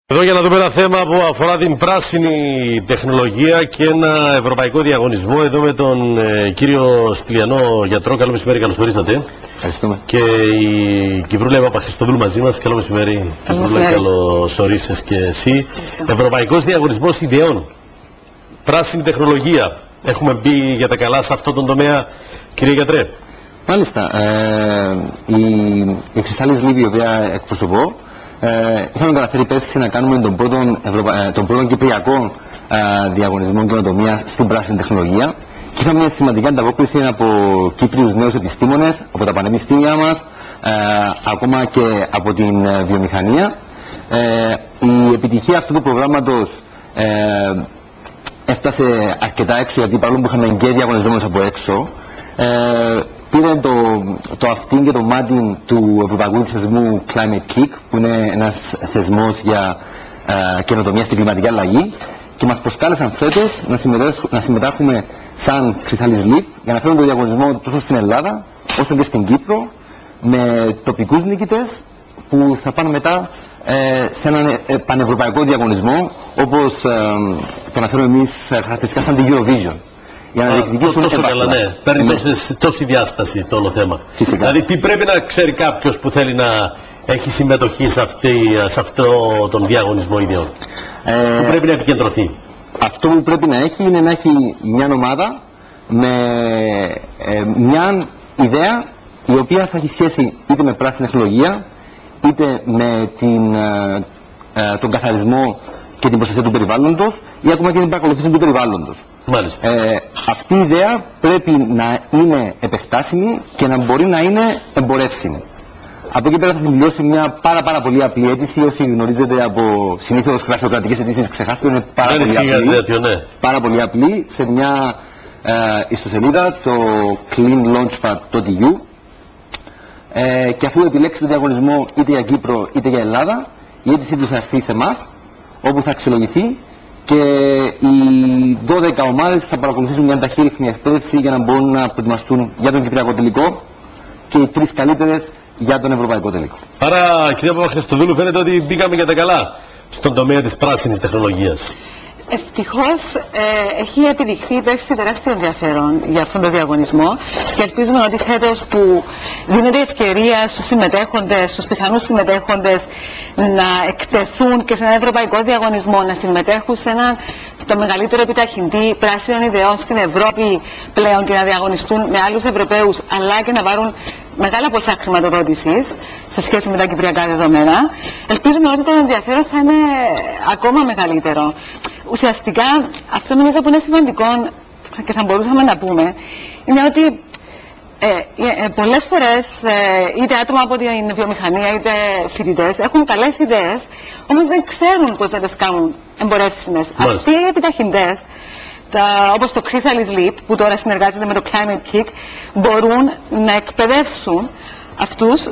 Εδώ για να δούμε ένα θέμα που αφορά την πράσινη τεχνολογία και ένα ευρωπαϊκό διαγωνισμό. Εδώ με τον κύριο Στυλιανό γιατρό. Καλό μεσημέρι, καλώς ορίσατε. Ευχαριστούμε. Και η Κυπρούλα Παπαχριστοδούλου μαζί μας. Καλό μεσημέρι. Κυπρούλα, καλώς ορίσες και εσύ. Ευρωπαϊκός διαγωνισμός ιδεών. Πράσινη τεχνολογία. Έχουμε μπει για τα καλά σε αυτό τον τομέα, κύριε γιατρέ? Μάλιστα. Η Κρυστάλλης Λίπ, η οποία εκπροσωπώ, είχαμε καταφέρει πέρσι να κάνουμε τον πρώτο κυπριακό διαγωνισμό καινοτομίας στην πράσινη τεχνολογία και είχαμε μια σημαντική ανταπόκριση από Κύπριους νέους επιστήμονες, από τα πανεπιστήμια μας, ακόμα και από την βιομηχανία. Η επιτυχία αυτού του προγράμματος έφτασε αρκετά έξω, γιατί παρόλο που είχαμε και διαγωνιζόμενους από έξω, πήρε το αυτήν και το μάτιν του ευρωπαϊκού θεσμού Climate Kick, που είναι ένας θεσμός για καινοτομία στην κλιματική αλλαγή, και μας προσκάλεσαν φέτος να συμμετάχουμε σαν Κρυστάλλης Λίπ για να φέρουμε το διαγωνισμό τόσο στην Ελλάδα όσο και στην Κύπρο, με τοπικούς νικητές που θα πάνε μετά σε έναν πανευρωπαϊκό διαγωνισμό, όπως το αναφέρουμε εμείς χαρακτηριστικά σαν την Eurovision. Για να διεκδικήσουν τόσο καλά, ναι. Παίρνει τόση διάσταση το όλο θέμα. Φυσικά. Δηλαδή, τι πρέπει να ξέρει κάποιος που θέλει να έχει συμμετοχή σε αυτό τον διαγωνισμό ιδεών? Που πρέπει να επικεντρωθεί? Αυτό που πρέπει να έχει είναι να έχει μια ομάδα με μια ιδέα η οποία θα έχει σχέση είτε με πράσινη τεχνολογία, είτε με τον καθαρισμό και την προστασία του περιβάλλοντος, ή ακόμα και την παρακολουθήση του περιβάλλοντος. Μάλιστα. Αυτή η ιδέα πρέπει να είναι επεκτάσιμη και να μπορεί να είναι εμπορεύσιμη. Από εκεί πέρα θα συμπληρώσει μια πάρα πολύ απλή αίτηση. Όσοι γνωρίζετε από συνήθως γραφειοκρατικές αιτήσεις, ξεχάστε, είναι πάρα πολύ απλή, σε μια ιστοσελίδα, το cleanlaunchpad.eu, και αφού επιλέξει το διαγωνισμό είτε για Κύπρο είτε για Ελλάδα, η αίτησή του θα έρθει σε εμάς, όπου θα αξιολογηθεί και οι 12 ομάδες θα παρακολουθήσουν μια ταχύρυθμη εκπαίδευση για να μπορούν να προετοιμαστούν για τον κυπριακό τελικό και οι 3 καλύτερες για τον ευρωπαϊκό τελικό. Άρα, κυρία Παπαχριστοδούλου, φαίνεται ότι μπήκαμε για τα καλά στον τομέα της πράσινης τεχνολογίας. Ευτυχώς έχει επιδειχθεί πέρσι τεράστιο ενδιαφέρον για αυτόν τον διαγωνισμό και ελπίζουμε ότι φέτος που δίνεται ευκαιρία στους συμμετέχοντες, στους πιθανούς συμμετέχοντες, να εκτεθούν και σε έναν ευρωπαϊκό διαγωνισμό, να συμμετέχουν σε το μεγαλύτερο επιταχυντή πράσινων ιδεών στην Ευρώπη πλέον και να διαγωνιστούν με άλλους Ευρωπαίους, αλλά και να πάρουν μεγάλα ποσά χρηματοδότησης σε σχέση με τα κυπριακά δεδομένα. Ελπίζουμε ότι το ενδιαφέρον θα είναι ακόμα μεγαλύτερο. Ουσιαστικά αυτό νομίζω που είναι σημαντικό και θα μπορούσαμε να πούμε είναι ότι πολλές φορές είτε άτομα από την βιομηχανία είτε φοιτητές έχουν καλές ιδέες, όμως δεν ξέρουν πώς να τις κάνουν εμπορεύσιμες. Αυτοί οι επιταχυντές, όπως το Crystallis Leap που τώρα συνεργάζεται με το Climate Kick, μπορούν να εκπαιδεύσουν αυτούς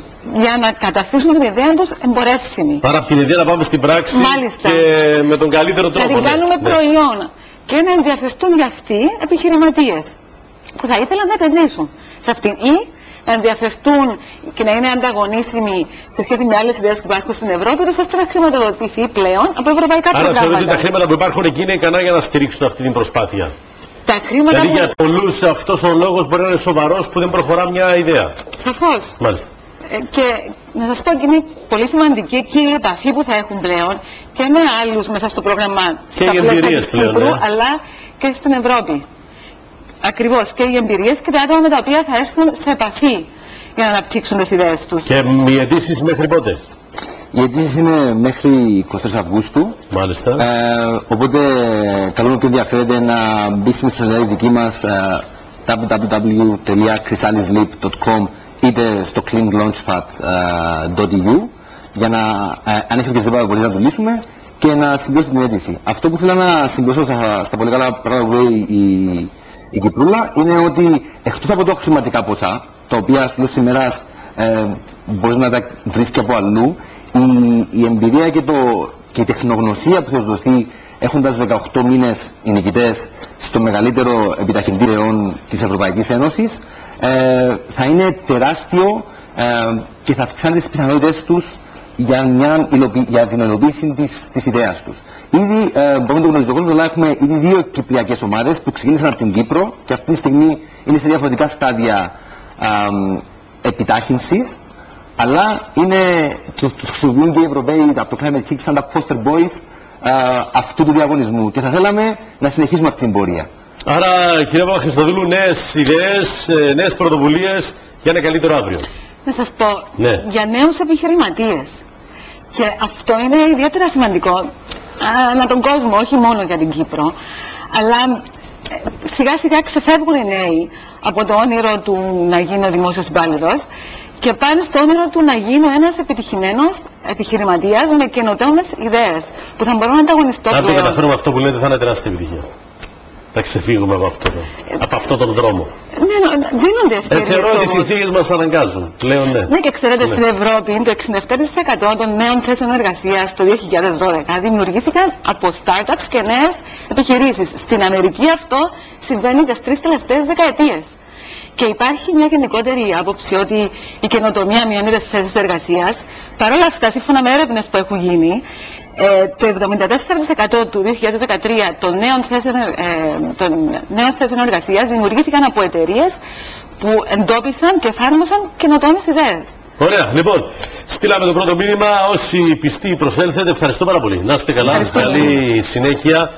για να καταστήσουν την ιδέα τους εμπορεύσιμη. Παρά από την ιδέα να πάμε στην πράξη. Μάλιστα. Και με τον καλύτερο τρόπο. Να την κάνουμε προϊόν και να ενδιαφερθούν για αυτοί επιχειρηματίες που θα ήθελαν να επενδύσουν σε αυτήν, ή να ενδιαφερθούν και να είναι ανταγωνίσιμοι σε σχέση με άλλες ιδέες που υπάρχουν στην Ευρώπη, ώστε να χρηματοδοτηθεί πλέον από ευρωπαϊκά προγράμματα. Άρα θεωρείτε ότι τα χρήματα που υπάρχουν εκεί είναι ικανά για να στηρίξουν αυτή την προσπάθεια? Τα χρήματα δηλαδή για πολλούς αυτός ο λόγος μπορεί να είναι σοβαρός που δεν προχωρά μια ιδέα. Σαφώς. Μάλιστα. Και να σας πω ότι είναι πολύ σημαντική και η επαφή που θα έχουν πλέον και με άλλους μέσα στο πρόγραμμα και οι εμπειρίες πλέον, αλλά και στην Ευρώπη. Ακριβώς, και οι εμπειρίες και τα άτομα με τα οποία θα έρθουν σε επαφή για να αναπτύξουν τις ιδέες τους. Και οι αιτήσεις μέχρι πότε? Οι αιτήσεις είναι μέχρι 24 Αυγούστου. Μάλιστα. Οπότε καλούμε και ενδιαφέρεται να μπει στην ιστοσελίδα δική μας www.crystallislip.com είτε στο cleanlaunchpad.eu για να, αν έχει οποιασδήποτε μπορεί να το λύσουμε και να συμπληρώσει την αίτηση. Αυτό που θέλω να συμπληρώσω στα πολύ καλά πράγματα που λέει η Κυπρούλα είναι ότι εκτός από τα χρηματικά ποσά, τα οποία στο τέλος ημέρας μπορείς να τα βρεις και από αλλού, η εμπειρία και η τεχνογνωσία που θα δοθεί έχοντας 18 μήνες οι νικητές στο μεγαλύτερο επιταχυντή ιδεών της Ευρωπαϊκής Ένωσης, θα είναι τεράστιο και θα αυξάνει τις πιθανότητες τους για την υλοποίηση της ιδέας τους. Ήδη μπορούμε να το γνωρίζει ο κόσμος, αλλά έχουμε ήδη 2 κυπριακές ομάδες που ξεκίνησαν από την Κύπρο και αυτή τη στιγμή είναι σε διαφορετικά στάδια επιτάχυνσης, αλλά τους χρησιμοποιούν και οι Ευρωπαίοι από το Climate Kick σαν τα poster boys αυτού του διαγωνισμού και θα θέλαμε να συνεχίσουμε αυτή την πορεία. Άρα, κύριε Παπαχριστοδούλου, νέες ιδέες, νέες πρωτοβουλίες για ένα καλύτερο αύριο. Να σας πω, ναι. Για νέους επιχειρηματίες. Και αυτό είναι ιδιαίτερα σημαντικό ανά τον κόσμο, όχι μόνο για την Κύπρο. Αλλά σιγά σιγά ξεφεύγουν οι νέοι από το όνειρο του να γίνει ο δημόσιος υπάλληλος και πάνε στο όνειρο του να γίνω ένας επιτυχημένος επιχειρηματίας με καινοτόμες ιδέες που θα μπορώ να ανταγωνιστώ πλέον. Αν το καταφέρουμε αυτό που λέτε θα είναι τεράστια επιτυχία. Θα ξεφύγουμε από αυτόν τον δρόμο. Ναι, δίνονται ευκαιρίες θεωρώ ότι οι όμως. συνθήκες μας θα αναγκάζουν. Πλέον ναι. Ναι, και ξέρετε, ναι. Στην Ευρώπη το 67% των νέων θέσεων εργασίας το 2012 δημιουργήθηκαν από startups και νέες επιχειρήσεις. Στην Αμερική αυτό συμβαίνει και στις 3 τελευταίες δεκαετίες. Και υπάρχει μια γενικότερη άποψη ότι η καινοτομία μειώνει τις θέσεις εργασίας. Παρ' όλα αυτά, σύμφωνα με έρευνες που έχουν γίνει, το 74% του 2013 των νέων θέσεων εργασίας δημιουργήθηκαν από εταιρείες που εντόπισαν και εφάρμοσαν καινοτόμες ιδέες. Ωραία, λοιπόν, στείλαμε το πρώτο μήνυμα. Όσοι πιστοί προσέλθετε, ευχαριστώ πάρα πολύ. Να είστε καλά, καλή συνέχεια.